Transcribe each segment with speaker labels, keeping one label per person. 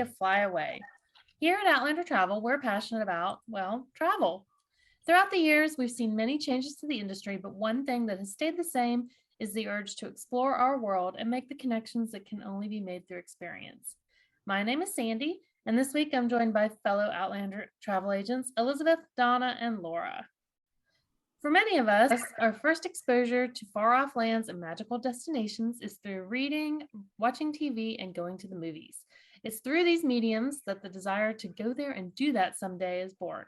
Speaker 1: a fly away. Here at Outlander Travel, we're passionate about, well, travel. Throughout the years, we've seen many changes to the industry, but one thing that has stayed the same is the urge to explore our world and make the connections that can only be made through experience. My name is Sandy, and this week I'm joined by fellow Outlander travel agents, Elizabeth, Donna, and Laura. For many of us, our first exposure to far-off lands and magical destinations is through reading, watching TV, and going to the movies. It's through these mediums that the desire to go there and do that someday is born.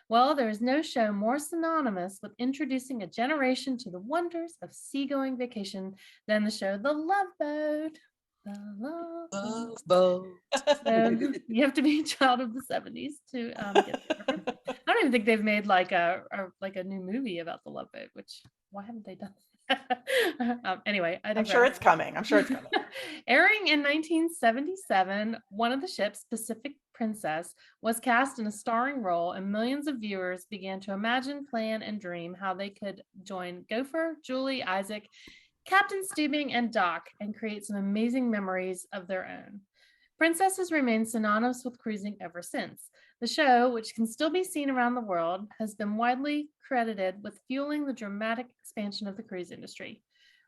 Speaker 1: Well, there is no show more synonymous with introducing a generation to the wonders of seagoing vacation than the show The Love Boat. The Love Boat. So you have to be a child of the 70s to get the reference. I don't even think they've made like a new movie about the Love Boat, which why haven't they done that? Anyway,
Speaker 2: I'm sure it's coming.
Speaker 1: Airing in 1977, one of the ships, Pacific Princess, was cast in a starring role, and millions of viewers began to imagine, plan, and dream how they could join Gopher, Julie, Isaac, Captain Steubing, and Doc and create some amazing memories of their own. Princess has remained synonymous with cruising ever since. The show, which can still be seen around the world, has been widely credited with fueling the dramatic expansion of the cruise industry.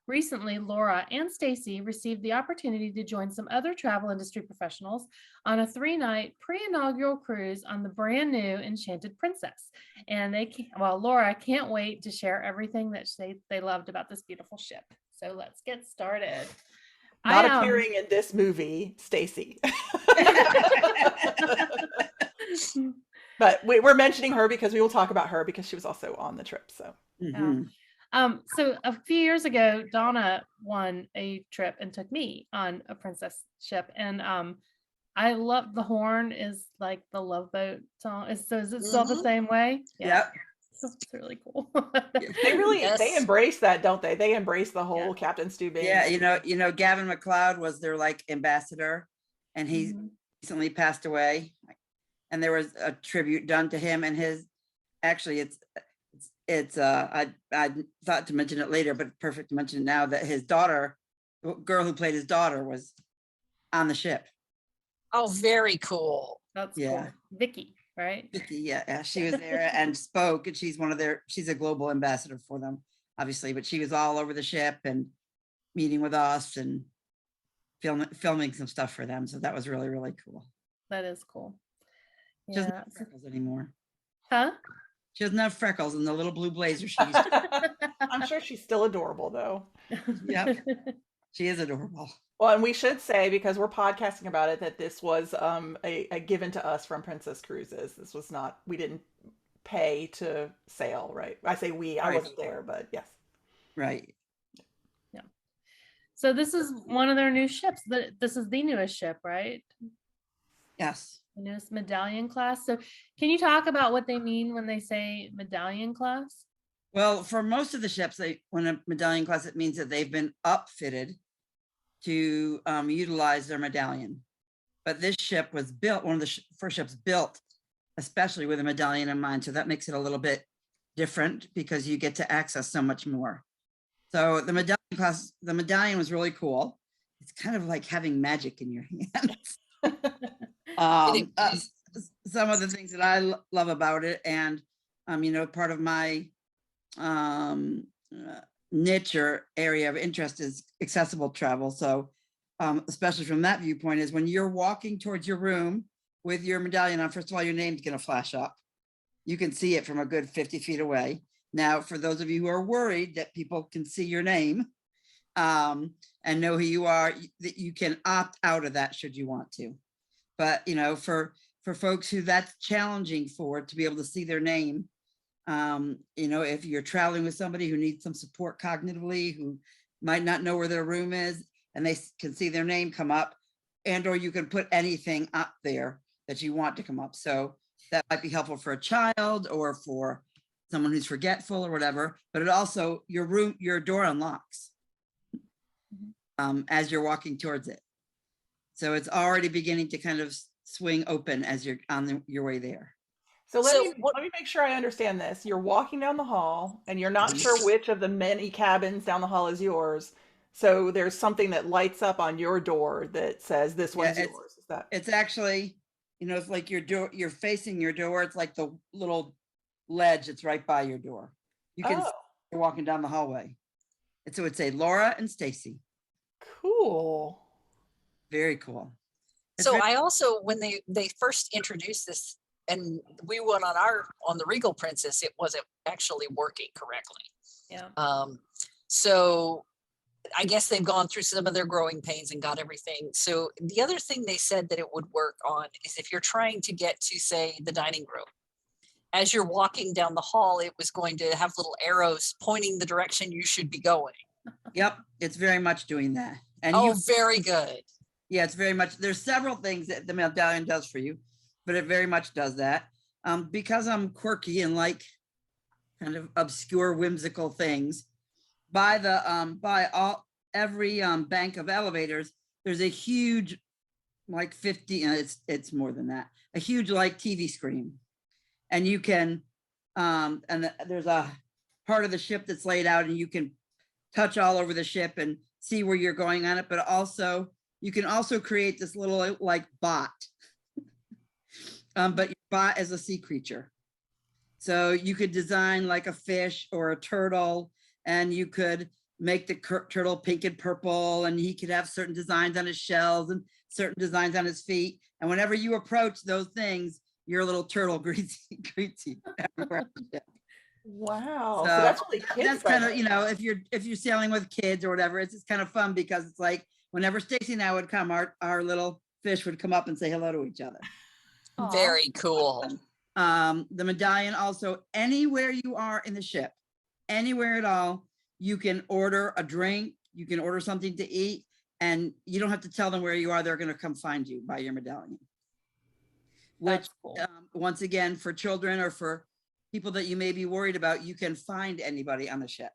Speaker 1: Recently, Laura and Stacy received the opportunity to join some other travel industry professionals on a 3-night pre-inaugural cruise on the brand new Enchanted Princess. And Laura can't wait to share everything that they loved about this beautiful ship. So let's get started.
Speaker 2: Not appearing in this movie, Stacy. But we're mentioning her because we will talk about her because she was also on the trip. So.
Speaker 1: Mm-hmm. So a few years ago, Donna won a trip and took me on a princess ship. And I love the horn is like the Love Boat song. Is it still the same way?
Speaker 3: Yeah. Yep.
Speaker 1: It's really cool.
Speaker 2: They embrace that, don't they? They embrace the whole Captain Steubing.
Speaker 3: Yeah, you know, Gavin MacLeod was their like ambassador, and he recently passed away. And there was a tribute done to him and his. Actually, it's I thought to mention it later, but perfect to mention it now that his daughter, the girl who played his daughter, was on the ship.
Speaker 4: Oh, very cool.
Speaker 1: That's cool. Vicky, right?
Speaker 3: Vicky, yeah, she was there and spoke, and she's a global ambassador for them, obviously, but she was all over the ship and meeting with us and filming some stuff for them. So that was really, really cool.
Speaker 1: That is cool.
Speaker 3: She doesn't have freckles anymore.
Speaker 1: Huh?
Speaker 3: She doesn't have freckles in the little blue blazer she used to.
Speaker 2: I'm sure she's still adorable, though.
Speaker 3: Yep. She is adorable.
Speaker 2: Well, and we should say, because we're podcasting about it, that this was a given to us from Princess Cruises. This was not, we didn't pay to sail, right? I say we, I wasn't there, but yes.
Speaker 3: Right.
Speaker 1: Yeah. So this is one of their new ships. This is the newest ship, right?
Speaker 3: Yes.
Speaker 1: The newest medallion class. So can you talk about what they mean when they say medallion class?
Speaker 3: Well, for most of the ships, when a medallion class, it means that they've been upfitted to utilize their medallion. But this ship was built, one of the first ships built, especially with a medallion in mind. So that makes it a little bit different because you get to access so much more. So the medallion class, the medallion was really cool. It's kind of like having magic in your hands. Some of the things that I love about it, and you know, part of my niche or area of interest is accessible travel. So especially from that viewpoint, is when you're walking towards your room with your medallion on, first of all, your name's going to flash up. You can see it from a good 50 feet away. Now, for those of you who are worried that people can see your name and know who you are, that you can opt out of that should you want to. But, you know, for folks who that's challenging for, to be able to see their name, you know, if you're traveling with somebody who needs some support cognitively, who might not know where their room is, and they can see their name come up, and or you can put anything up there that you want to come up. So that might be helpful for a child or for someone who's forgetful or whatever. But it also, your door unlocks as you're walking towards it. So it's already beginning to kind of swing open as you're on your way there.
Speaker 2: So let me make sure I understand this. You're walking down the hall and you're not sure which of the many cabins down the hall is yours. So there's something that lights up on your door that says this one's yours. What's that?
Speaker 3: It's actually, it's like your door, you're facing your door. It's like the little ledge that's right by your door. You can see
Speaker 2: Oh,
Speaker 3: you're walking down the hallway. And so it'd say Laura and Stacy.
Speaker 2: cool.
Speaker 3: Very cool. It's
Speaker 4: So
Speaker 3: very,
Speaker 4: I also, when they first introduced this and we went on the Regal Princess, it wasn't actually working correctly.
Speaker 1: Yeah.
Speaker 4: So I guess they've gone through some of their growing pains and got everything. So the other thing they said that it would work on is if you're trying to get to, say, the dining room, as you're walking down the hall, it was going to have little arrows pointing the direction you should be going.
Speaker 3: yep, it's very much doing that. And
Speaker 4: Oh, very good.
Speaker 3: yeah, it's very much, there's several things that the medallion does for you, but it very much does that. Because I'm quirky and like kind of obscure, whimsical things, by every bank of elevators, there's a huge, like 50, it's more than that, a huge like TV screen. And you can, there's a part of the ship that's laid out and you can touch all over the ship and see where you're going on it, but also you can also create this little like bot, but your bot is a sea creature. So you could design like a fish or a turtle, and you could make the turtle pink and purple, and he could have certain designs on his shells and certain designs on his feet. And whenever you approach those things, your little turtle greets you everywhere.
Speaker 2: Wow.
Speaker 3: So
Speaker 2: So that's really kid
Speaker 3: that's kind of,
Speaker 2: friendly.
Speaker 3: if you're sailing with kids or whatever, it's just kind of fun because it's like whenever Stacy and I would come, our little fish would come up and say hello to each other.
Speaker 1: Aw.
Speaker 4: Very cool.
Speaker 3: The medallion also, anywhere you are in the ship, anywhere at all, you can order a drink, you can order something to eat, and you don't have to tell them where you are. They're going to come find you by your medallion. Which,
Speaker 1: That's cool.
Speaker 3: once again, for children or for people that you may be worried about, you can find anybody on the ship.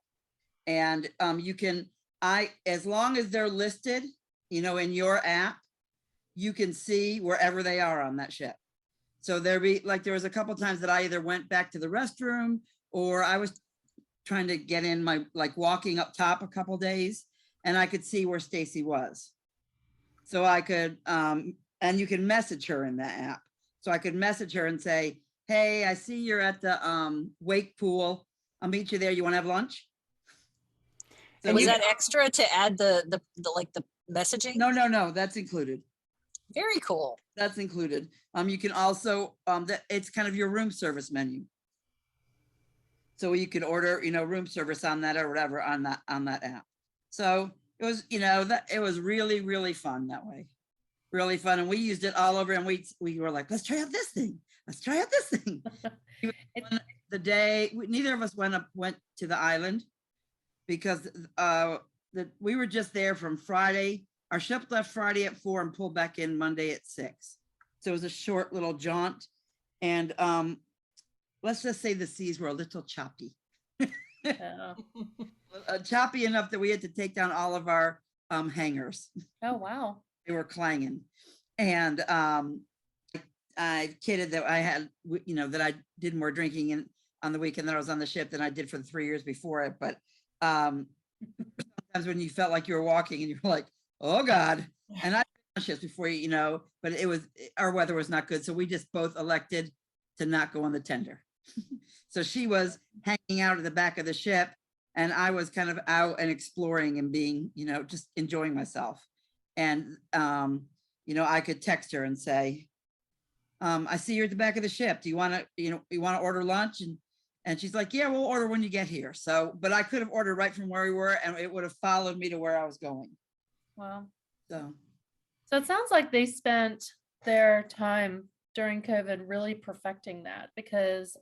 Speaker 3: And you can, as long as they're listed, in your app, you can see wherever they are on that ship. So there was a couple times that I either went back to the restroom or I was trying to get in walking up top a couple days, and I could see where Stacy was. So I could, and you can message her in that app. So I could message her and say, hey, I see you're at the wake pool. I'll meet you there. You want to have lunch? So
Speaker 4: Was that extra to add the messaging?
Speaker 3: No, that's included.
Speaker 4: Very cool.
Speaker 3: That's included. You can also, it's kind of your room service menu. So you can order, room service on that or whatever on that app. So it was, it was really, really fun that way. Really fun. And we used it all over, and we were like, let's try out this thing. Let's try out this thing. The day, neither of us went to the island because we were just there from Friday. Our ship left Friday at 4 and pulled back in Monday at 6. So it was a short little jaunt. And let's just say the seas were a little choppy.
Speaker 1: Yeah.
Speaker 3: Choppy enough that we had to take down all of our hangars.
Speaker 1: Oh, wow.
Speaker 3: They were clanging. And I kidded that I had, that I did more drinking on the weekend that I was on the ship than I did for the 3 years before it. But sometimes when you felt like you were walking and you were like, oh God. And I ships before but our weather was not good. So we just both elected to not go on the tender. So she was hanging out at the back of the ship and I was kind of out and exploring and being, just enjoying myself. And, I could text her and say, I see you're at the back of the ship. Do you want to, you want to order lunch? And she's like, yeah, we'll order when you get here. So, but I could have ordered right from where we were and it would have followed me to where I was going.
Speaker 1: Wow.
Speaker 3: So
Speaker 1: it sounds like they spent their time during COVID really perfecting that, because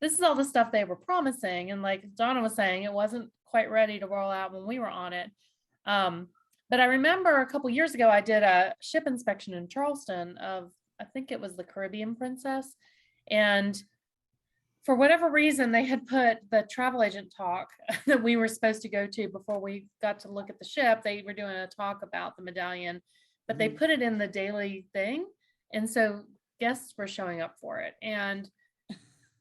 Speaker 1: this is all the stuff they were promising. And like Donna was saying, it wasn't quite ready to roll out when we were on it. But I remember a couple years ago, I did a ship inspection in Charleston of, I think it was the Caribbean Princess. And for whatever reason, they had put the travel agent talk that we were supposed to go to before we got to look at the ship. They were doing a talk about the medallion, but they put it in the daily thing. And so guests were showing up for it. And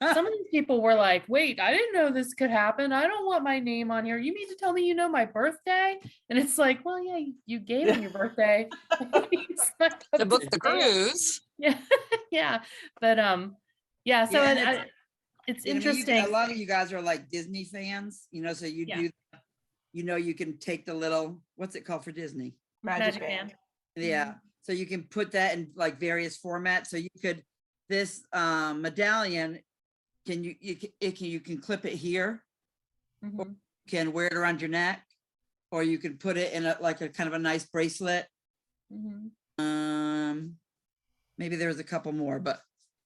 Speaker 1: Some of these people were like, wait, I didn't know this could happen. I don't want my name on here. You mean to tell me you know my birthday? And it's like, well, yeah, you gave him your birthday. He's not
Speaker 4: To
Speaker 1: up
Speaker 4: book the
Speaker 1: date.
Speaker 4: cruise.
Speaker 1: Yeah. Yeah. But yeah, so
Speaker 3: Yeah, and
Speaker 1: it's
Speaker 3: I mean, a
Speaker 1: interesting.
Speaker 3: lot of you guys are like Disney fans, so you
Speaker 1: Yeah.
Speaker 3: do, you can take the little, what's it called for Disney?
Speaker 1: Magic band.
Speaker 3: Yeah. So you can put that in like various formats. So you could, this medallion, you can clip it here,
Speaker 1: Mhm.
Speaker 3: can wear it around your neck, or you can put it in a kind of a nice bracelet.
Speaker 1: Mhm.
Speaker 3: Maybe there's a couple more, but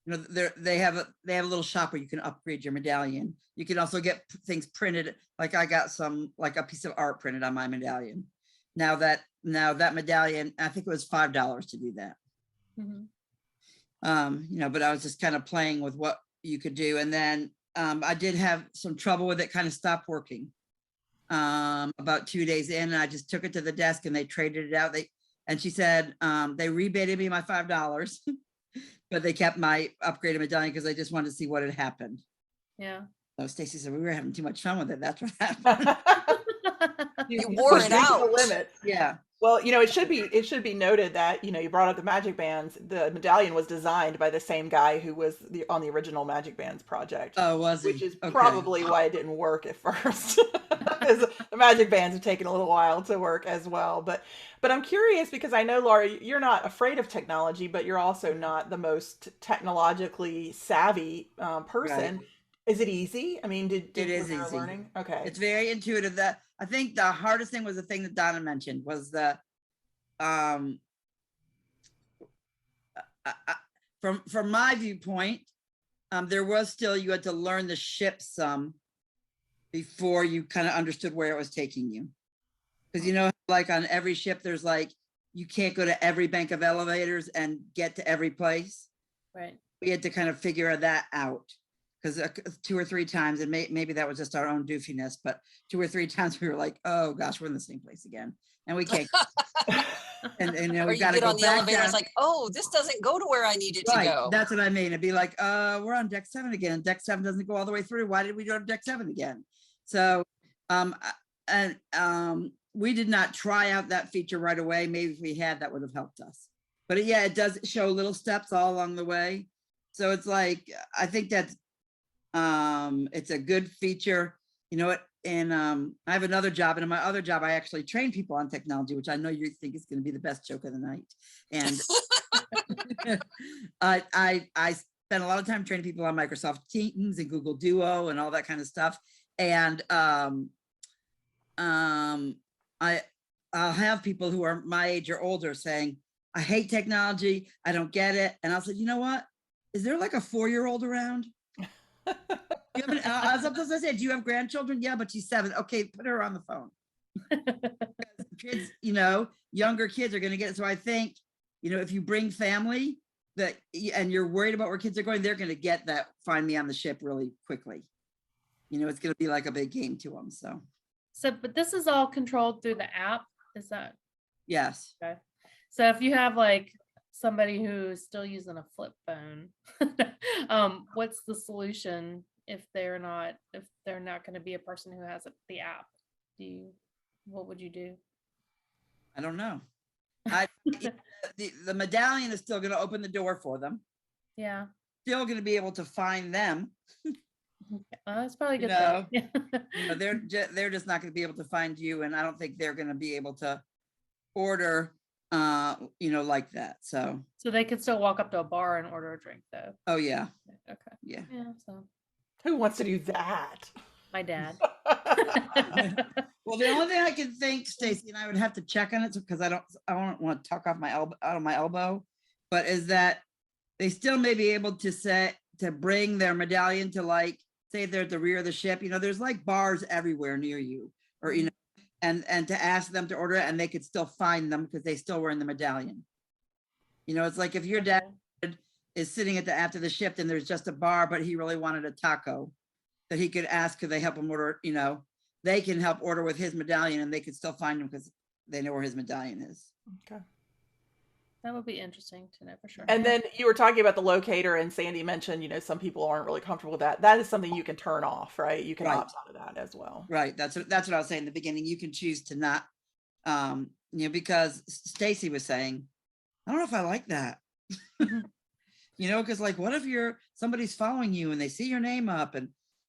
Speaker 3: they have a little shop where you can upgrade your medallion. You can also get things printed. Like I got some, like a piece of art printed on my medallion. Now that medallion, I think it was $5 to do that.
Speaker 1: Mhm.
Speaker 3: But I was just kind of playing with what you could do. And then I did have some trouble with it, kind of stopped working about 2 days in, and I just took it to the desk and they traded it out. And she said they rebated me my $5, but they kept my upgraded medallion because they just wanted to see what had happened.
Speaker 1: Yeah.
Speaker 3: So Stacy said we were having too much fun with it. That's what happened.
Speaker 4: You wore it out.
Speaker 2: The limit.
Speaker 3: Yeah.
Speaker 2: Well, it should be noted that, you brought up the magic bands. The medallion was designed by the same guy who was on the original magic bands project.
Speaker 3: Oh, was he?
Speaker 2: Which is
Speaker 3: Okay.
Speaker 2: probably why it didn't work at first. Because the magic bands have taken a little while to work as well. But I'm curious because I know, Laura, you're not afraid of technology, but you're also not the most technologically savvy person.
Speaker 3: Right.
Speaker 2: Is it easy? I mean,
Speaker 3: It is
Speaker 2: was there
Speaker 3: easy.
Speaker 2: learning? Okay.
Speaker 3: It's very intuitive. That I think the hardest thing was the thing that Donna mentioned was the from my viewpoint, there was still, you had to learn the ship some before you kind of understood where it was taking you. Because like on every ship, there's like, you can't go to every bank of elevators and get to every place.
Speaker 1: Right.
Speaker 3: We had to kind of figure that out. Because 2 or 3 times, and maybe that was just our own doofiness, but 2 or 3 times we were like, oh gosh, we're in the same place again. And we can't. and
Speaker 4: Or
Speaker 3: we
Speaker 4: you
Speaker 3: got to
Speaker 4: get
Speaker 3: go
Speaker 4: on the
Speaker 3: back
Speaker 4: elevator,
Speaker 3: down.
Speaker 4: it's like, oh, this doesn't go to where I need it to
Speaker 3: Right,
Speaker 4: go.
Speaker 3: that's what I mean. It'd be like, we're on deck 7 again, and deck 7 doesn't go all the way through. Why did we go to deck 7 again? So, we did not try out that feature right away. Maybe if we had, that would have helped us. But yeah, it does show little steps all along the way. So it's like, I think that's, it's a good feature. And I have another job, and in my other job, I actually train people on technology, which I know you think is going to be the best joke of the night. And I spend a lot of time training people on Microsoft Teams and Google Duo and all that kind of stuff. And I'll have people who are my age or older saying, I hate technology, I don't get it. And I'll say, you know what? Is there like a 4-year-old around? Sometimes I say, do you have grandchildren? Yeah, but she's 7. Okay, put her on the phone. Kids, younger kids are going to get it. So I think, if you bring family and you're worried about where kids are going, they're going to get that Find Me on the Ship really quickly. It's going to be like a big game to them.
Speaker 1: So, but this is all controlled through the app. Is that?
Speaker 3: Yes.
Speaker 1: Okay. So if you have like somebody who's still using a flip phone, what's the solution if they're not going to be a person who has the app? What would you do?
Speaker 3: I don't know. The medallion is still going to open the door for them.
Speaker 1: Yeah.
Speaker 3: Still going to be able to find them.
Speaker 1: That's probably good.
Speaker 3: They're just not going to be able to find you, and I don't think they're going to be able to order like that. So
Speaker 1: they could still walk up to a bar and order a drink though.
Speaker 3: Oh yeah.
Speaker 1: Okay.
Speaker 3: Yeah.
Speaker 1: So
Speaker 2: who wants to do that?
Speaker 1: My dad.
Speaker 3: Well, the only thing I can think, Stacy, and I would have to check on it because I don't want to talk off out of my elbow, but is that they still may be able to bring their medallion to, like, say they're at the rear of the ship, there's like bars everywhere near you, or and to ask them to order it, and they could still find them because they still were in the medallion. It's like if your dad is sitting after the ship and there's just a bar, but he really wanted a taco, that he could ask, could they help him order, they can help order with his medallion, and they could still find him because they know where his medallion is.
Speaker 2: Okay.
Speaker 1: That would be interesting to know for sure.
Speaker 2: And then you were talking about the locator, and Sandy mentioned, some people aren't really comfortable with that. That is something you can turn off, right? You can
Speaker 3: Right.
Speaker 2: opt out of that as well.
Speaker 3: Right. That's what I was saying in the beginning. You can choose to not, because Stacy was saying, I don't know if I like that.
Speaker 1: Mhm.
Speaker 3: Because like, what if somebody's following you and they see your name up,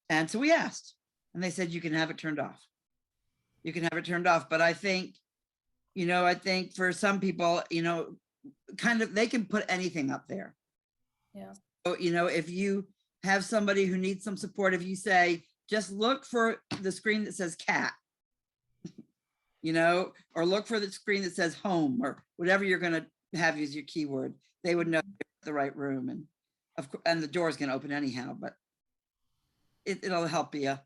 Speaker 3: and so we asked, and they said you can have it turned off. You can have it turned off. But I think for some people, kind of, they can put anything up there.
Speaker 1: Yeah.
Speaker 3: So, if you have somebody who needs some support, if you say, just look for the screen that says cat, or look for the screen that says home, or whatever you're going to have as your keyword, they would know you're in the right room. And of course, and the door's going to open anyhow, but it'll help be a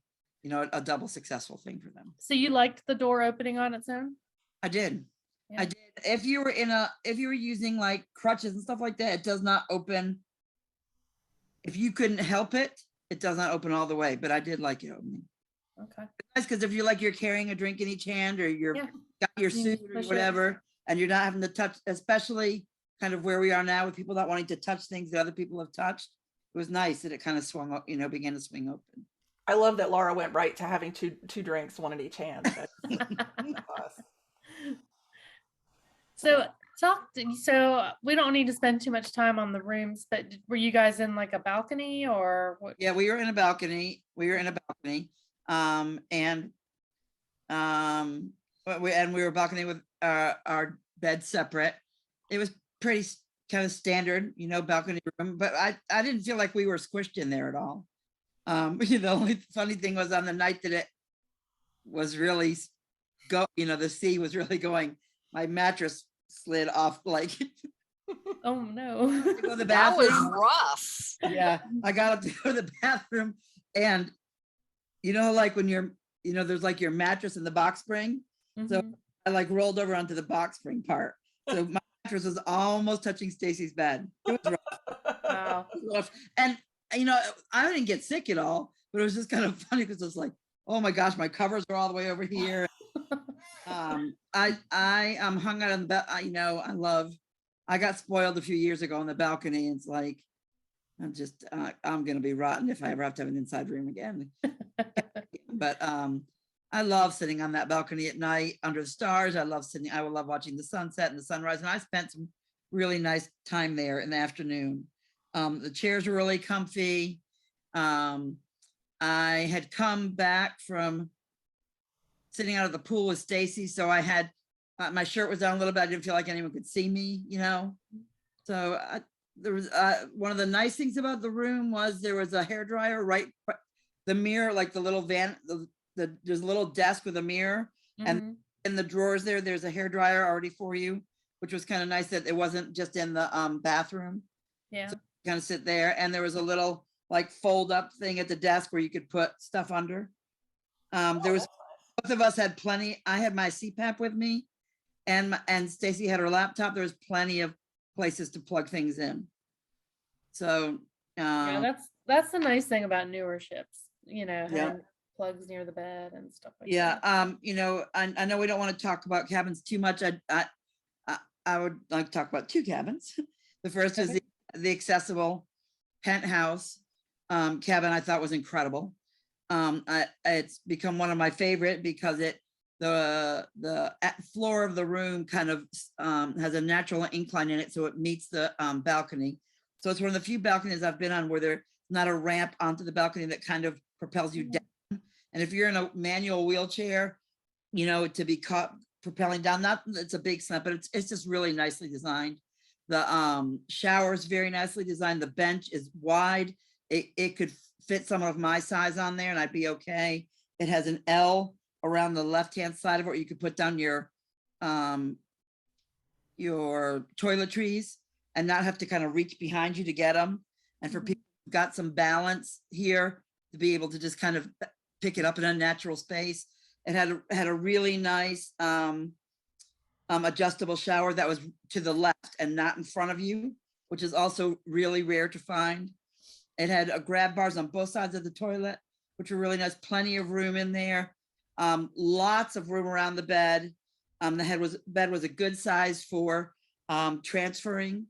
Speaker 3: double successful thing for them.
Speaker 1: So you liked the door opening on its own?
Speaker 3: I did.
Speaker 1: Yeah.
Speaker 3: I did. If you were using like crutches and stuff like that, it does not open. If you couldn't help it, it does not open all the way, but I did like it opening.
Speaker 1: Okay.
Speaker 3: That's because if you're carrying a drink in each hand, or
Speaker 1: Yeah.
Speaker 3: got your
Speaker 1: You
Speaker 3: suit
Speaker 1: can
Speaker 3: or
Speaker 1: push it.
Speaker 3: whatever, and you're not having to touch, especially kind of where we are now with people not wanting to touch things that other people have touched. It was nice that it kind of swung up, began to swing open.
Speaker 2: I love that Laura went right to having two drinks, one in each hand.
Speaker 1: So we don't need to spend too much time on the rooms, but were you guys in like a balcony or what?
Speaker 3: Yeah, we were in a balcony. We were balcony with our bed separate. It was pretty kind of standard, balcony room, but I didn't feel like we were squished in there at all. The only funny thing was on the night that it was really the sea was really going, my mattress slid off like
Speaker 1: Oh no.
Speaker 3: to go to the
Speaker 4: That was
Speaker 3: bathroom.
Speaker 4: rough.
Speaker 3: Yeah, I got up to go to the bathroom, and like when there's like your mattress and the box spring. So
Speaker 1: Mhm.
Speaker 3: I like rolled over onto the box spring part. So my mattress was almost touching Stacy's bed. It was rough.
Speaker 1: Wow.
Speaker 3: It was rough. And I didn't get sick at all, but it was just kind of funny because it was like, oh my gosh, my covers are all the way over here. I hung out on the bed. I got spoiled a few years ago on the balcony. And it's like, I'm gonna be rotten if I ever have to have an inside room again. But I love sitting on that balcony at night under the stars. I would love watching the sunset and the sunrise. And I spent some really nice time there in the afternoon. The chairs were really comfy. I had come back from sitting out of the pool with Stacy, so I had my shirt was down a little bit. I didn't feel like anyone could see me, So there was one of the nice things about the room was there was a hairdryer right, the mirror, like the little van, there's a little desk with a mirror, and
Speaker 1: Mhm.
Speaker 3: in the drawers there's a hairdryer already for you, which was kind of nice that it wasn't just in the bathroom.
Speaker 1: Yeah.
Speaker 3: So kind of sit there, and there was a little like fold up thing at the desk where you could put stuff under. There was both of us had plenty. I had my CPAP with me, and Stacy had her laptop. There was plenty of places to plug things in. So
Speaker 1: Yeah, that's the nice thing about newer ships,
Speaker 3: Yeah.
Speaker 1: having plugs near the bed and stuff like
Speaker 3: yeah,
Speaker 1: that.
Speaker 3: I know we don't want to talk about cabins too much. I would like to talk about two cabins. The first is the accessible penthouse cabin. I thought was incredible. It's become one of my favorite because the floor of the room kind of has a natural incline in it, so it meets the balcony. So it's one of the few balconies I've been on where there's not a ramp onto the balcony that kind of propels you down. And if you're in a manual wheelchair, to be caught propelling down, it's a big slump, but it's just really nicely designed. The shower is very nicely designed. The bench is wide. It could fit someone of my size on there and I'd be okay. It has an L around the left-hand side of it where you could put down your toiletries and not have to kind of reach behind you to get them. And for people who've got some balance here to be able to just kind of pick it up in a natural space. It had a really nice adjustable shower that was to the left and not in front of you, which is also really rare to find. It had grab bars on both sides of the toilet, which were really nice. Plenty of room in there. Lots of room around the bed. The bed was a good size for transferring.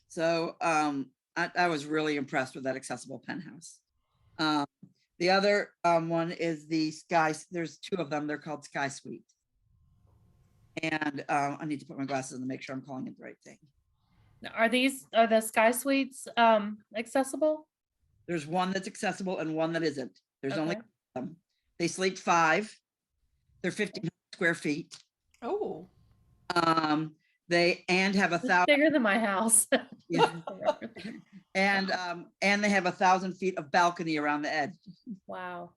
Speaker 3: So I was really impressed with that accessible penthouse. The other one is the Sky. There's two of them. They're called Sky Suite. And I need to put my glasses on to make sure I'm calling it the right thing.
Speaker 1: Are the Sky Suites accessible?
Speaker 3: There's one that's accessible and one that isn't. There's only
Speaker 1: Okay.
Speaker 3: they sleep 5. They're 1,500 square feet.
Speaker 2: Oh.
Speaker 3: They and have
Speaker 1: It's
Speaker 3: 1,000.
Speaker 1: bigger than my house.
Speaker 3: Yeah. And they have 1,000 feet of balcony around the edge.
Speaker 1: Wow.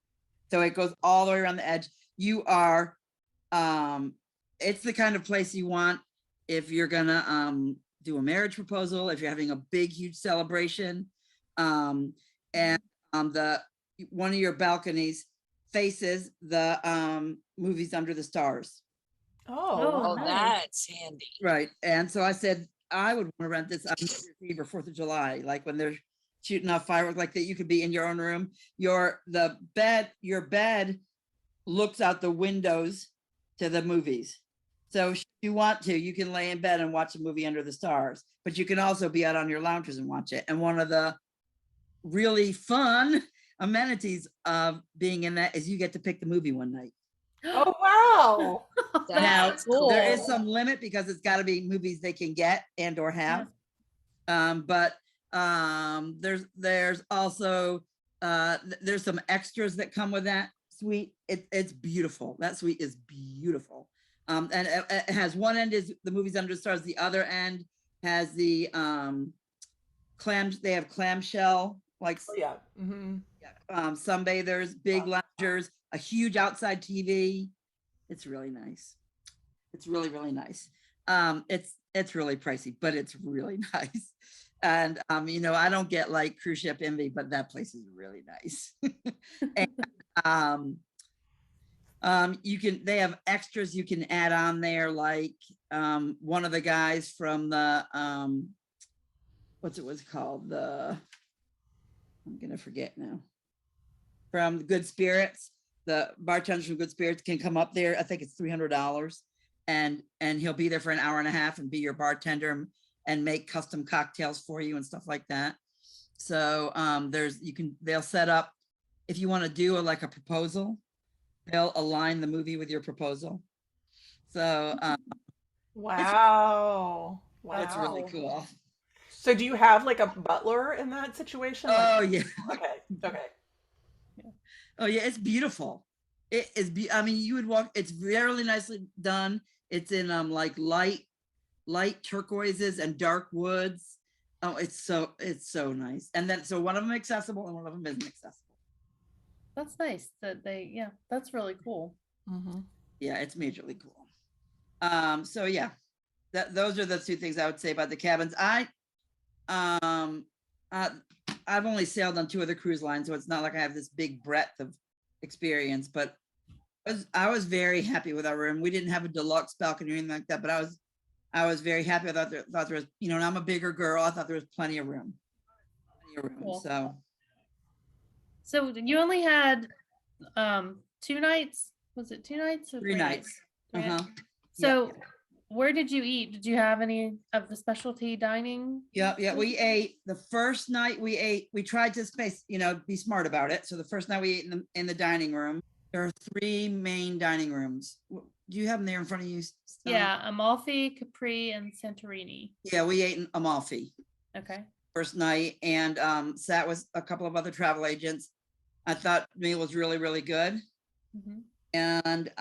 Speaker 3: So it goes all the way around the edge. You are, it's the kind of place you want if you're gonna do a marriage proposal, if you're having a big, huge celebration. And the one of your balconies faces the movies Under the Stars.
Speaker 2: Oh.
Speaker 4: Oh,
Speaker 1: nice.
Speaker 4: that's handy.
Speaker 3: Right. And so I said, I would want to rent this on New Year's Eve or 4th of July, like when they're shooting off fireworks, like that you could be in your own room. Your bed looks out the windows to the movies. So if you want to, you can lay in bed and watch a movie Under the Stars, but you can also be out on your loungers and watch it. And one of the really fun amenities of being in that is you get to pick the movie one night.
Speaker 2: Oh, wow.
Speaker 3: Now,
Speaker 4: That's
Speaker 3: there is
Speaker 4: cool.
Speaker 3: some limit because it's got to be movies they can get and or have. But there's also there's some extras that come with that suite. It's beautiful. That suite is beautiful. And it has one end is the movies Under the Stars. The other end has the they have clamshell, like
Speaker 2: Oh, yeah. Mm-hmm.
Speaker 3: sunbathers, big loungers, a huge outside TV. It's really nice. It's really, really nice. It's really pricey, but it's really nice. And I don't get like cruise ship envy, but that place is really nice. And they have extras you can add on there, like one of the guys from the what's it was called? I'm gonna forget now. From Good Spirits, the bartenders from Good Spirits can come up there. I think it's $300, and he'll be there for an hour and a half and be your bartender and make custom cocktails for you and stuff like that. So they'll set up, if you want to do a proposal, they'll align the movie with your proposal. So
Speaker 2: Wow. Wow.
Speaker 3: it's really cool.
Speaker 2: So do you have like a butler in that situation?
Speaker 3: Oh yeah.
Speaker 2: Okay. Okay.
Speaker 3: Oh yeah, it's beautiful. It is. I mean, you would walk. It's very nicely done. It's in like light turquoises and dark woods. Oh, it's so nice. And then so one of them accessible and one of them isn't accessible.
Speaker 1: That's nice that that's really cool.
Speaker 2: Mm-hmm.
Speaker 3: Yeah, it's majorly cool. So yeah, those are the two things I would say about the cabins. I've only sailed on 2 other cruise lines, so it's not like I have this big breadth of experience, but I was very happy with our room. We didn't have a deluxe balcony or anything like that, but I was very happy. I thought there was, and I'm a bigger girl. I thought there was plenty of room.
Speaker 1: Cool.
Speaker 3: So
Speaker 1: you only had 2 nights? Was it 2 nights or
Speaker 3: 3 nights.
Speaker 1: 3 nights?
Speaker 3: Uh-huh.
Speaker 1: So where did you eat? Did you have any of the specialty dining?
Speaker 3: Yeah. We ate the first night. We tried to be smart about it. So the first night we ate in the dining room. There are 3 main dining rooms. Do you have them there in front of you? Stella?
Speaker 1: Yeah, Amalfi, Capri, and Santorini.
Speaker 3: Yeah, we ate in Amalfi
Speaker 1: Okay.
Speaker 3: first night, and sat with a couple of other travel agents. I thought the meal was really, really good.
Speaker 1: Mm-hmm.
Speaker 3: And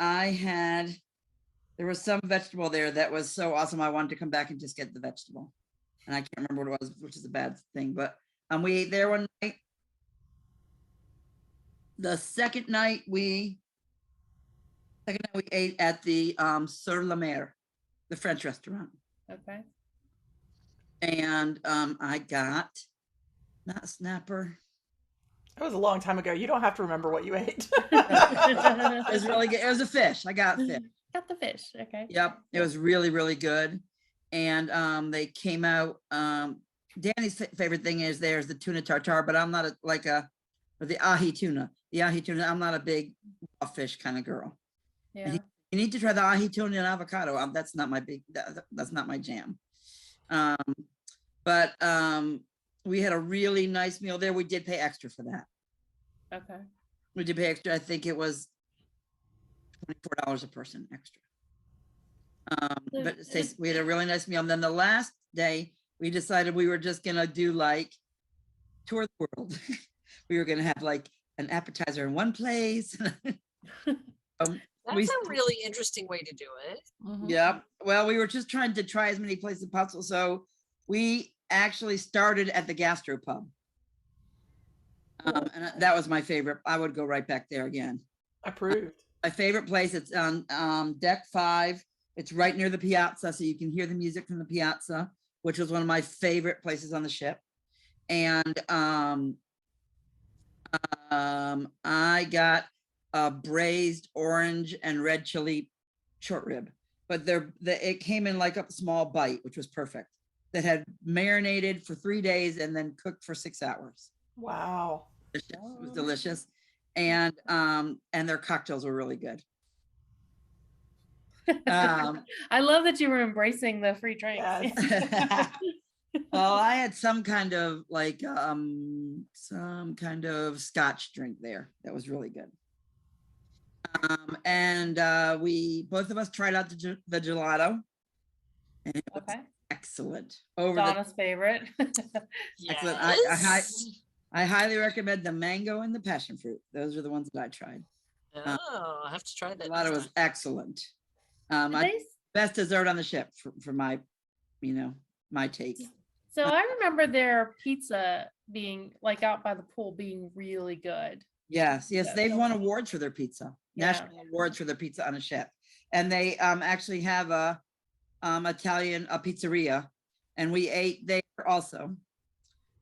Speaker 3: there was some vegetable there that was so awesome. I wanted to come back and just get the vegetable. And I can't remember what it was, which is a bad thing, but we ate there one night. The second night we ate at the Sur la Mer, the French restaurant.
Speaker 1: Okay.
Speaker 3: And I got not snapper.
Speaker 2: It was a long time ago. You don't have to remember what you ate.
Speaker 3: It was really good. It was a fish. I got fish.
Speaker 1: Got the fish. Okay.
Speaker 3: Yep. It was really, really good. And they came out. Danny's favorite thing is there's the tuna tartare, but I'm not the ahi tuna. The ahi tuna, I'm not a big raw fish kind of girl.
Speaker 1: Yeah.
Speaker 3: You need to try the ahi tuna and avocado. That's not my that's not my jam. But we had a really nice meal there. We did pay extra for that.
Speaker 1: Okay.
Speaker 3: We did pay extra. I think it was $24 a person extra. But we had a really nice meal. And then the last day, we decided we were just gonna do like tour the world. We were gonna have like an appetizer in one place.
Speaker 4: That's a really interesting way to do it.
Speaker 3: Yeah. Well, we were just trying to try as many places as possible. So we actually started at the gastropub. And that was my favorite. I would go right back there again.
Speaker 2: Approved.
Speaker 3: My favorite place. It's on deck 5. It's right near the piazza, so you can hear the music from the piazza, which was one of my favorite places on the ship. And I got a braised orange and red chili short rib, but it came in like a small bite, which was perfect. That had marinated for 3 days and then cooked for 6 hours.
Speaker 2: Wow.
Speaker 3: It was delicious. And their cocktails were really good.
Speaker 1: I love that you were embracing the free drinks.
Speaker 2: Yes.
Speaker 3: Well, I had some kind of Scotch drink there that was really good. And both of us tried out the gelato, and it was excellent.
Speaker 1: Donna's favorite.
Speaker 3: Excellent. I highly recommend the mango and the passion fruit. Those are the ones that I tried.
Speaker 4: Oh, I have to try that.
Speaker 3: Gelato was excellent. Best dessert on the ship for my, my take.
Speaker 1: So I remember their pizza being like out by the pool being really good.
Speaker 3: Yes, they've won awards for their pizza. National awards for their pizza on a ship. And they actually have a Italian pizzeria, and we ate there also.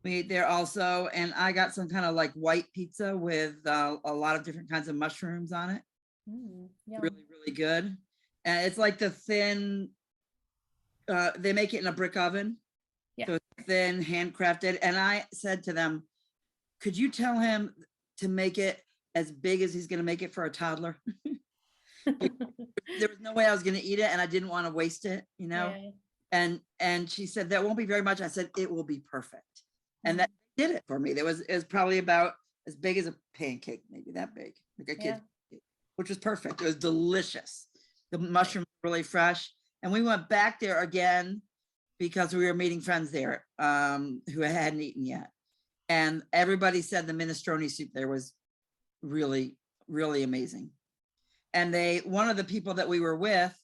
Speaker 3: And I got some kind of like white pizza with a lot of different kinds of mushrooms on it. Really, really good. And it's like the thin, they make it in a brick oven. Yeah. So it's thin, handcrafted. And I said to them, could you tell him to make it as big as he's going to make it for a toddler? There was no way I was going to eat it, and I didn't want to waste it, Yeah. And she said, that won't be very much. I said, it will be perfect. And that did it for me. It was probably about as big as a pancake, maybe that big, like a kid, which was perfect. It was delicious. The mushrooms were really fresh. And we went back there again because we were meeting friends there who hadn't eaten yet. And everybody said the minestrone soup there was really, really amazing. And one of the people that we were with,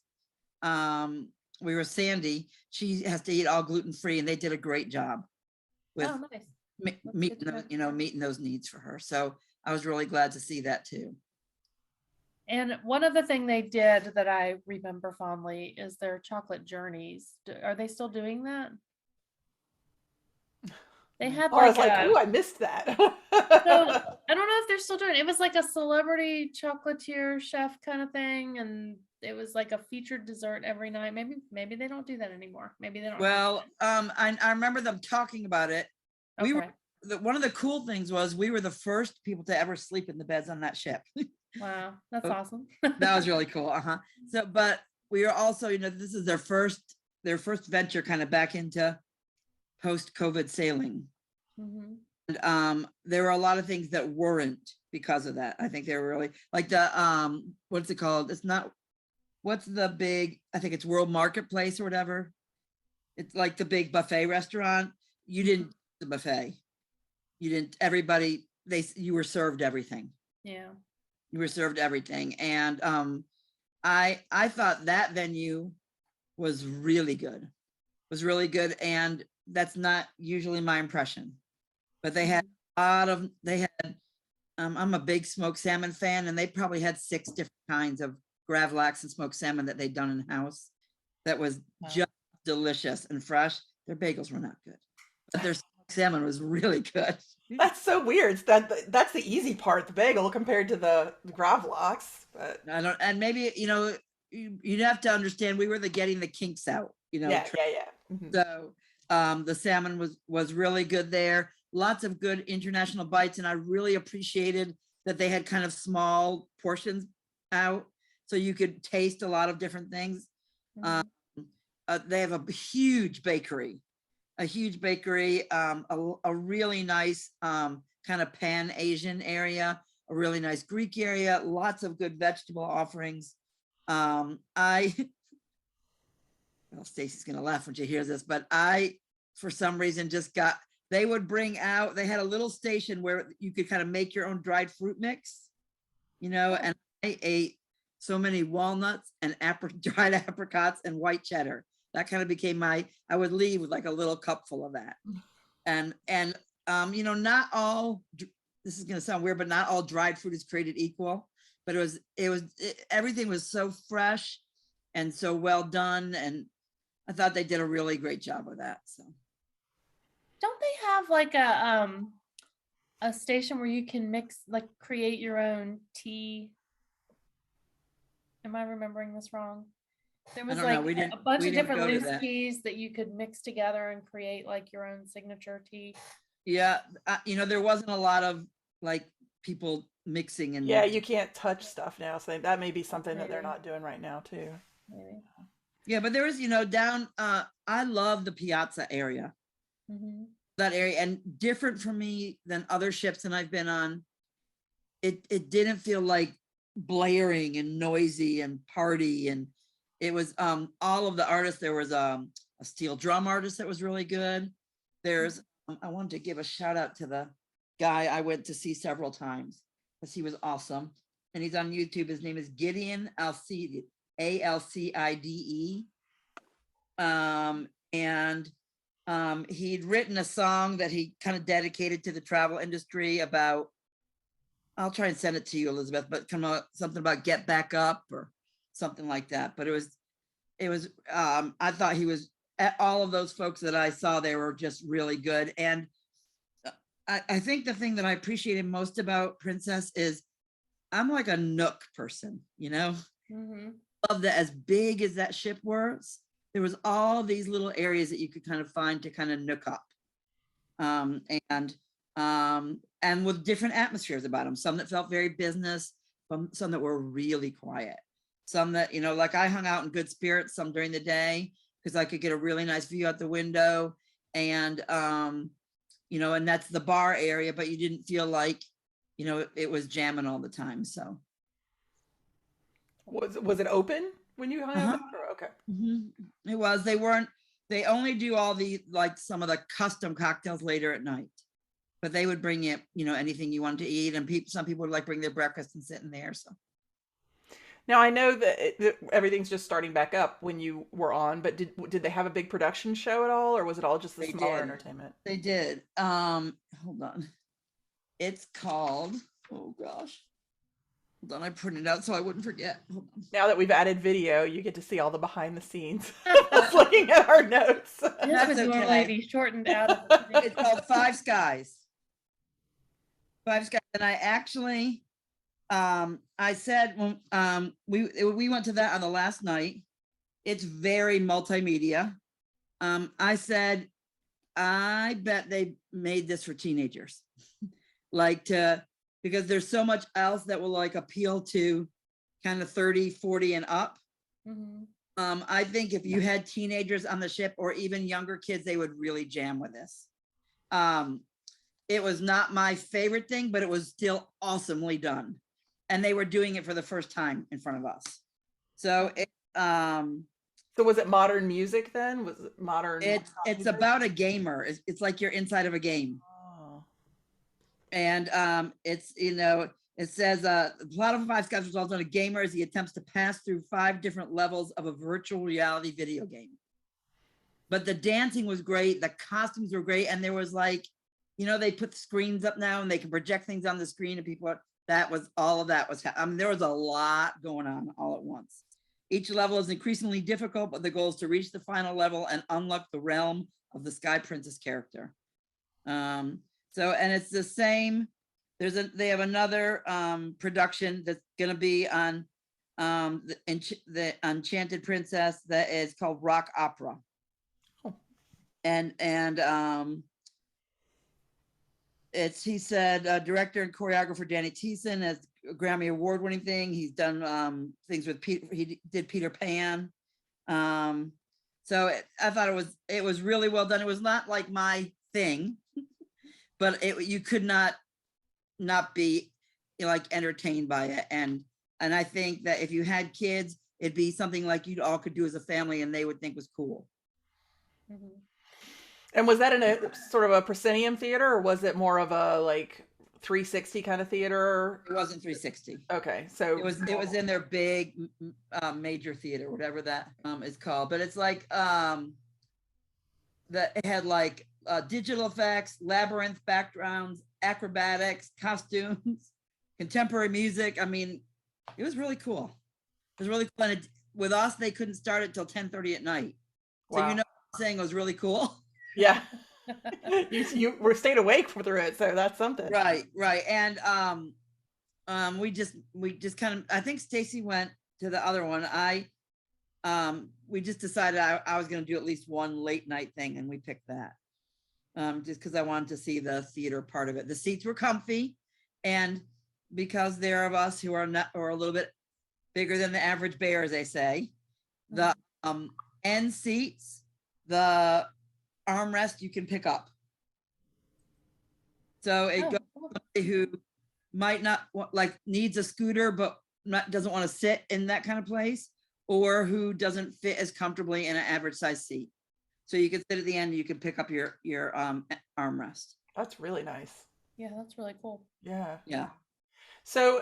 Speaker 3: we were Sandy, she has to eat all gluten-free, and they did a great job with meeting those needs for her. So I was really glad to see that too.
Speaker 1: And one other thing they did that I remember fondly is their chocolate journeys. Are they still doing that? They had
Speaker 2: I was like, oh, I missed that.
Speaker 1: So I don't know if they're still doing it. It was like a celebrity chocolatier chef kind of thing, and it was like a featured dessert every night. Maybe they don't do that anymore. Maybe they don't.
Speaker 3: Well, I remember them talking about it. We were one of the cool things was we were the first people to ever sleep in the beds on that ship.
Speaker 1: Wow, that's awesome.
Speaker 3: That was really cool. So, but we are also, this is their first venture kind of back into post-COVID sailing. And there were a lot of things that weren't because of that. I think they were really like the what's it called? What's the big, I think it's World Marketplace or whatever. It's like the big buffet restaurant. You didn't the buffet. You didn't, you were served everything.
Speaker 1: Yeah.
Speaker 3: You were served everything. And I thought that venue was really good. And that's not usually my impression. But they had I'm a big smoked salmon fan, and they probably had 6 different kinds of gravlax and smoked salmon that they'd done in house. That was just delicious and fresh. Their bagels were not good, but their smoked salmon was really good.
Speaker 2: That's so weird. That's the easy part, the bagel, compared to the gravlax. But
Speaker 3: and maybe you'd have to understand we were getting the kinks out.
Speaker 2: Yeah.
Speaker 3: Mm-hmm. So the salmon was really good there. Lots of good international bites, and I really appreciated that they had kind of small portions out, so you could taste a lot of different things. they have a huge bakery, a really nice kind of pan Asian area, a really nice Greek area, lots of good vegetable offerings. I well, Stacy's gonna laugh when she hears this, but I, for some reason, they would bring out, they had a little station where you could kind of make your own dried fruit mix, and I ate so many walnuts and dried apricots and white cheddar. That kind of became I would leave with like a little cup full of that. And not all, this is going to sound weird, but not all dried fruit is created equal, but everything was so fresh and so well done. And I thought they did a really great job with that. So.
Speaker 1: Don't they have like a station where you can create your own tea? Am I remembering this wrong? There was like a bunch of different loose teas that you could mix together and create like your own signature tea.
Speaker 3: Yeah, there wasn't a lot of like people mixing and.
Speaker 2: Yeah, you can't touch stuff now, so that may be something that they're not doing right now too.
Speaker 1: Maybe.
Speaker 3: Yeah, but there is, down. I love the Piazza area.
Speaker 1: Mm-hmm.
Speaker 3: That area, and different for me than other ships that I've been on. It didn't feel like blaring and noisy and party, and it was all of the artists. There was a steel drum artist that was really good. There's I wanted to give a shout out to the guy I went to see several times because he was awesome, and he's on YouTube. His name is Gideon Alcide, Alcide. And he'd written a song that he kind of dedicated to the travel industry about, I'll try and send it to you, Elizabeth, but something about get back up or something like that. But it was I thought he was, all of those folks that I saw, they were just really good. And I think the thing that I appreciated most about Princess is I'm like a nook person,
Speaker 1: Mm-hmm.
Speaker 3: Love that as big as that ship was, there was all these little areas that you could kind of find to kind of nook up. And with different atmospheres about them, some that felt very business, some that were really quiet, some that, like I hung out in good spirits, some during the day, because I could get a really nice view out the window. And, and that's the bar area, but you didn't feel like, it was jamming all the time. So.
Speaker 2: Was it open when you hung out? Okay.
Speaker 3: Mm-hmm. It was. They only do all the, like some of the custom cocktails later at night, but they would bring you, anything you wanted to eat. And some people would like bring their breakfast and sit in there. So.
Speaker 2: Now I know that everything's just starting back up when you were on, but did they have a big production show at all, or was it all just the smaller entertainment?
Speaker 3: They did. Hold on. It's called, oh gosh. Hold on, I printed it out so I wouldn't forget. Hold on.
Speaker 2: Now that we've added video, you get to see all the behind the scenes. Just looking at our notes.
Speaker 1: This would normally be shortened out.
Speaker 3: It's called Five Skies. Five Skies, and I actually, I said when we went to that on the last night. It's very multimedia. I said, I bet they made this for teenagers, because there's so much else that will like appeal to kind of 30, 40 and up.
Speaker 1: Mm-hmm.
Speaker 3: I think if you had teenagers on the ship or even younger kids, they would really jam with this. It was not my favorite thing, but it was still awesomely done. And they were doing it for the first time in front of us. So
Speaker 2: so was it modern music then? Was it modern?
Speaker 3: It's about a gamer. It's like you're inside of a game. And it's, it says the plot of Five Skies results on a gamer as he attempts to pass through 5 different levels of a virtual reality video game. But the dancing was great. The costumes were great. And there was like, they put screens up now and they can project things on the screen and people, all of that was, there was a lot going on all at once. Each level is increasingly difficult, but the goal is to reach the final level and unlock the realm of the Sky Princess character. And it's the same. They have another production that's going to be on the Enchanted Princess that is called Rock Opera.
Speaker 2: Oh.
Speaker 3: And he said director and choreographer Danny Thiessen has a Grammy award-winning thing. He's done things with Peter. He did Peter Pan. So I thought it was really well done. It was not like my thing, but you could not be like entertained by it. And I think that if you had kids, it'd be something like you all could do as a family and they would think was cool.
Speaker 1: Mhm.
Speaker 2: And was that in a sort of a proscenium theater, or was it more of a like 360 kind of theater?
Speaker 3: It wasn't 360.
Speaker 2: Okay, so
Speaker 3: It was in their big major theater, whatever that is called. But it's like that it had like digital effects, labyrinth backgrounds, acrobatics, costumes, contemporary music. I mean, it was really cool. It was really cool. And with us, they couldn't start it till 10:30 at night. So
Speaker 2: wow.
Speaker 3: you know what I'm saying, it was really cool.
Speaker 2: Yeah. you were stayed awake through it, so that's something.
Speaker 3: Right. And we just kind of, I think Stacy went to the other one. We just decided I was going to do at least one late night thing, and we picked that. Just because I wanted to see the theater part of it. The seats were comfy, and because there are of us who are not, or a little bit bigger than the average bear, as they say, the end seats, the armrest you can pick up. So it goes to somebody who might not like needs a scooter, but doesn't want to sit in that kind of place, or who doesn't fit as comfortably in an average size seat. So you can sit at the end, you can pick up your armrest.
Speaker 2: That's really nice.
Speaker 1: Yeah, that's really cool.
Speaker 2: Yeah.
Speaker 3: Yeah.
Speaker 2: So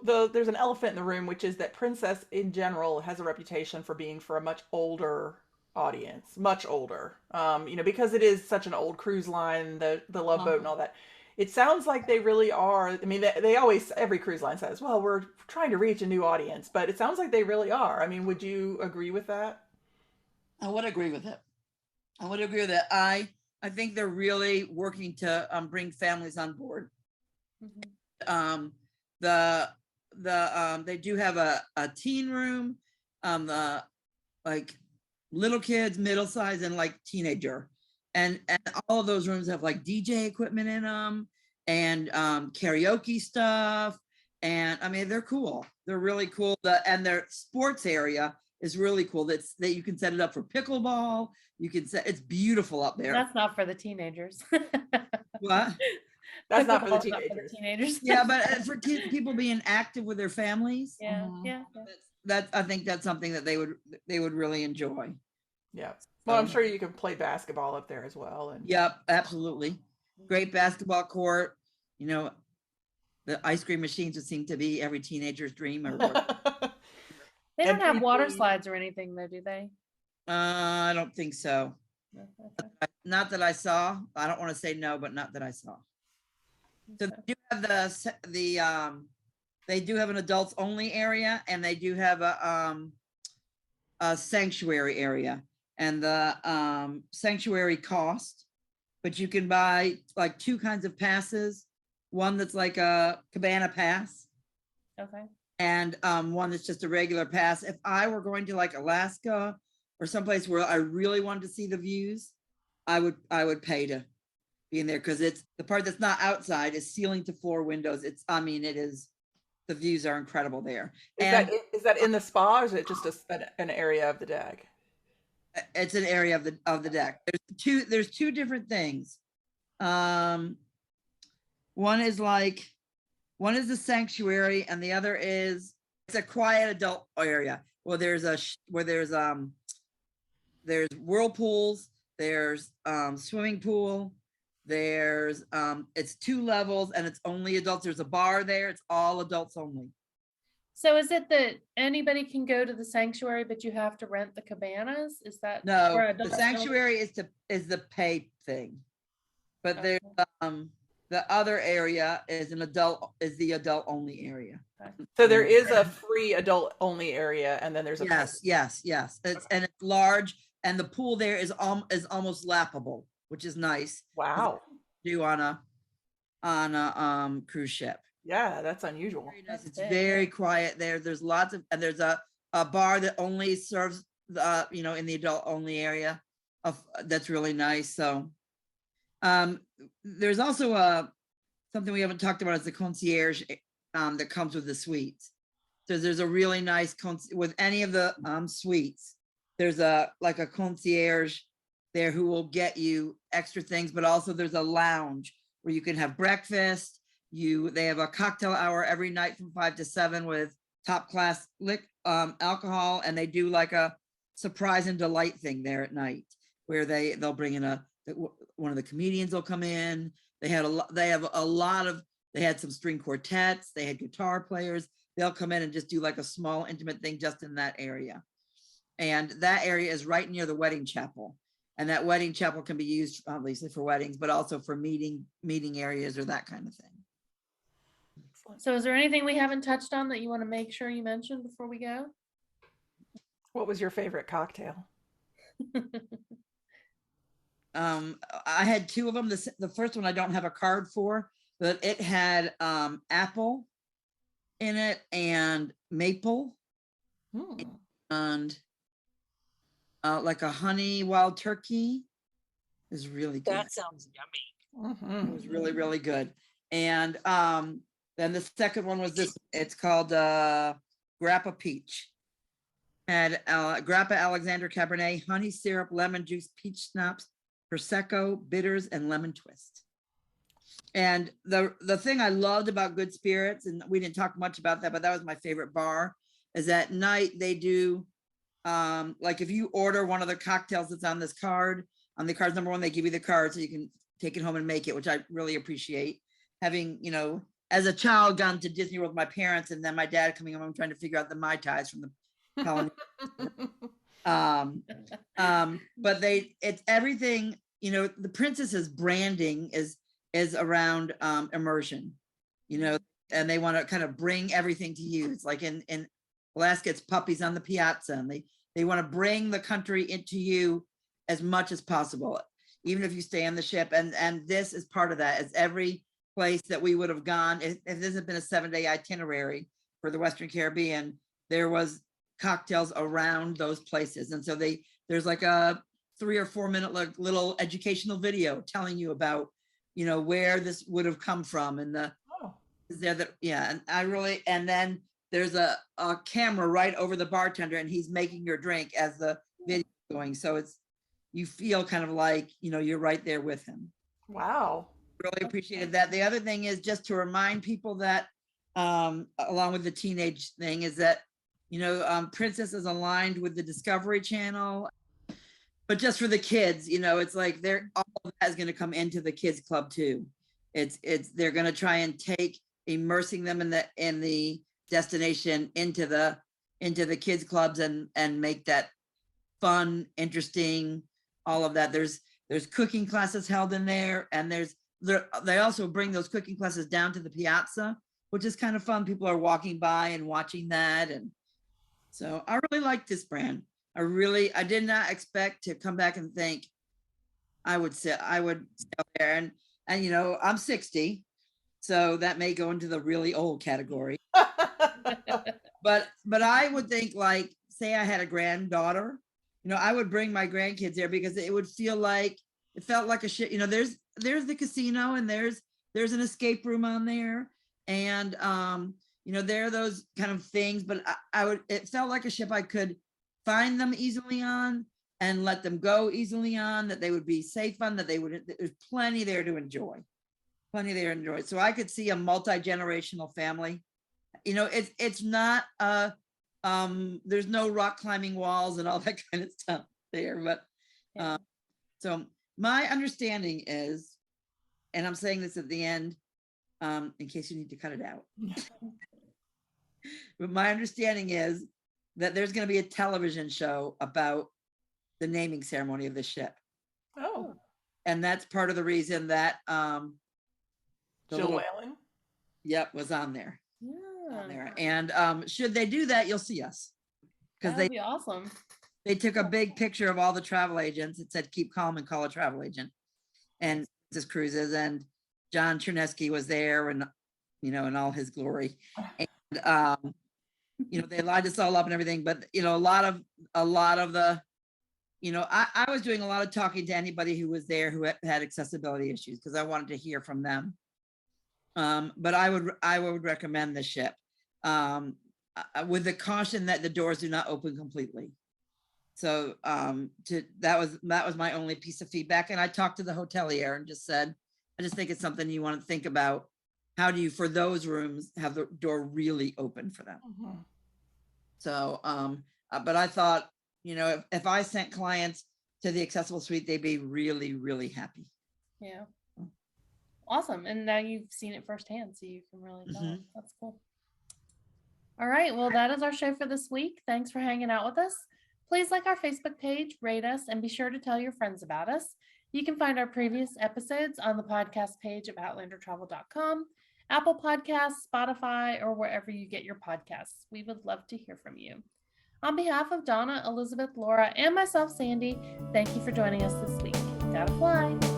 Speaker 2: there's an elephant in the room, which is that Princess in general has a reputation for being for a much older audience, much older. Because it is such an old cruise line, the Love Boat and all that. It sounds like they really are. I mean, they always, every cruise line says, well, we're trying to reach a new audience, but it sounds like they really are. I mean, would you agree with that?
Speaker 3: I would agree with it. I would agree with that. I think they're really working to bring families on board.
Speaker 1: Mhm.
Speaker 3: They do have a teen room, like little kids, middle size, and like teenager, and all of those rooms have like DJ equipment in them and karaoke stuff. And I mean, they're cool. They're really cool. And their sports area is really cool. That you can set it up for pickleball. You can set, it's beautiful up there.
Speaker 1: That's not for the teenagers.
Speaker 3: What?
Speaker 2: That's not for the
Speaker 1: Pickleball's not
Speaker 2: teenagers.
Speaker 3: Yeah, but for people being active with their families,
Speaker 1: Yeah,
Speaker 2: Mhm.
Speaker 1: yeah.
Speaker 3: I think that's something that they would really enjoy.
Speaker 2: Yeah. Well, I'm sure you can play basketball up there as well. And
Speaker 3: Yep, absolutely. Great basketball court. You know, the ice cream machines would seem to be every teenager's dream. Or
Speaker 1: They don't
Speaker 2: And
Speaker 1: have water
Speaker 2: briefly-
Speaker 1: slides or anything though, do they?
Speaker 3: I don't think so.
Speaker 1: No, okay.
Speaker 3: Not that I saw. I don't want to say no, but not that I saw. So
Speaker 1: Okay.
Speaker 3: they do have they do have an adults only area, and they do have a sanctuary area, and the sanctuary cost, but you can buy like two kinds of passes. One that's like a cabana pass,
Speaker 1: Okay.
Speaker 3: and one that's just a regular pass. If I were going to like Alaska or someplace where I really wanted to see the views, I would pay to be in there, because it's the part that's not outside is ceiling to floor windows. It is, the views are incredible there.
Speaker 2: Is that in the spa, or is it just an area of the deck?
Speaker 3: It's an area of the deck. There's two different things. One is the sanctuary, and the other is, it's a quiet adult area where there's whirlpools, there's swimming pool, there's it's 2 levels, and it's only adults. There's a bar there. It's all adults only.
Speaker 1: So is it that anybody can go to the sanctuary, but you have to rent the cabanas? Is that
Speaker 3: No,
Speaker 1: where
Speaker 3: the
Speaker 1: adults
Speaker 3: sanctuary is the pay thing, but there's the other area is the adult only area.
Speaker 2: So there is a free adult only area, and then there's a
Speaker 3: Yes. It's large, and the pool there is almost lappable, which is nice.
Speaker 2: Wow.
Speaker 3: Do on a cruise ship.
Speaker 2: Yeah, that's unusual.
Speaker 3: Very nice. It's
Speaker 1: That's it.
Speaker 3: very quiet there. There's lots of, and there's a bar that only serves in the adult only area that's really nice. So there's also something we haven't talked about, is the concierge that comes with the suites. So there's a really nice with any of the suites, there's a like a concierge there who will get you extra things, but also there's a lounge where you can have breakfast. They have a cocktail hour every night from 5 to 7 with top class alcohol, and they do like a surprise and delight thing there at night where they'll bring in one of the comedians will come in. They have a lot of, they had some string quartets, they had guitar players. They'll come in and just do like a small intimate thing just in that area. And that area is right near the wedding chapel. And that wedding chapel can be used obviously for weddings, but also for meeting areas or that kind of thing.
Speaker 1: So is there anything we haven't touched on that you want to make sure you mention before we go?
Speaker 2: What was your favorite cocktail?
Speaker 3: I had 2 of them. The first one I don't have a card for, but it had apple in it and maple and like a honey wild turkey. Is really good.
Speaker 4: That sounds yummy.
Speaker 3: It was really, really good. And then the second one was this. It's called Grappa Peach. Had Grappa Alexander Cabernet, honey syrup, lemon juice, peach schnapps, Prosecco, bitters, and lemon twist. And the thing I loved about Good Spirits, and we didn't talk much about that, but that was my favorite bar, is at night they do, like if you order one of the cocktails that's on this card, on the card's number 1, they give you the card so you can take it home and make it, which I really appreciate. Having, as a child gone to Disney World with my parents, and then my dad coming home trying to figure out the Mai Tais from the but it's everything, the princess's branding is around immersion, and they want to kind of bring everything to you. It's like in Alaska, it's puppies on the piazza, and they want to bring the country into you as much as possible, even if you stay on the ship. And this is part of that. It's every place that we would have gone. If this had been a 7-day itinerary for the Western Caribbean, there was cocktails around those places. And so there's like a 3 or 4 minute little educational video telling you about, where this would have come from. And and then there's a camera right over the bartender, and he's making your drink as the video is going. So you feel kind of like, you're right there with him.
Speaker 2: Wow.
Speaker 3: Really appreciated that. The other thing is just to remind people that, along with the teenage thing, is that, Princess is aligned with the Discovery Channel, but just for the kids, it's like all of that is going to come into the kids club too. They're going to try and immersing them in the destination into the kids clubs and make that fun, interesting, all of that. There's cooking classes held in there, and they also bring those cooking classes down to the piazza, which is kind of fun. People are walking by and watching that. And so I really like this brand. I did not expect to come back and think I would sell there. And I'm 60, so that may go into the really old category. But I would think, like, say I had a granddaughter, I would bring my grandkids there because it felt like a shit. There's the casino, and there's an escape room on there. And, there are those kind of things, but it felt like a ship I could find them easily on and let them go easily on, that they would be safe on, there's plenty there to enjoy. So I could see a multi-generational family. It's not, there's no rock climbing walls and all that kind of stuff there, but, so my understanding is, and I'm saying this at the end, in case you need to cut it out. But my understanding is that there's going to be a television show about the naming ceremony of the ship.
Speaker 2: Oh.
Speaker 3: And that's part of the reason that
Speaker 2: Jill Whalen?
Speaker 3: Yep, was on there.
Speaker 1: Yeah.
Speaker 3: On there. And should they do that, you'll see us. Because
Speaker 1: That'd be awesome.
Speaker 3: They took a big picture of all the travel agents. It said, "Keep calm and call a travel agent." And this cruises, and John Chernesky was there, and in all his glory. And they lined us all up and everything. But a lot of the, I was doing a lot of talking to anybody who was there who had accessibility issues, because I wanted to hear from them. But I would recommend the ship, with the caution that the doors do not open completely. So that was my only piece of feedback. And I talked to the hotelier and just said, I just think it's something you want to think about. How do you, for those rooms, have the door really open for them?
Speaker 2: Mhm.
Speaker 3: So, but I thought, if I sent clients to the accessible suite, they'd be really, really happy.
Speaker 1: Yeah. Awesome. And now you've seen it firsthand, so you can really tell.
Speaker 3: Mhm.
Speaker 1: That's cool. All right. Well, that is our show for this week. Thanks for hanging out with us. Please like our Facebook page, rate us, and be sure to tell your friends about us. You can find our previous episodes on the podcast page of outlandertravel.com, Apple Podcasts, Spotify, or wherever you get your podcasts. We would love to hear from you. On behalf of Donna, Elizabeth, Laura, and myself, Sandy, thank you for joining us this week. Gotta fly.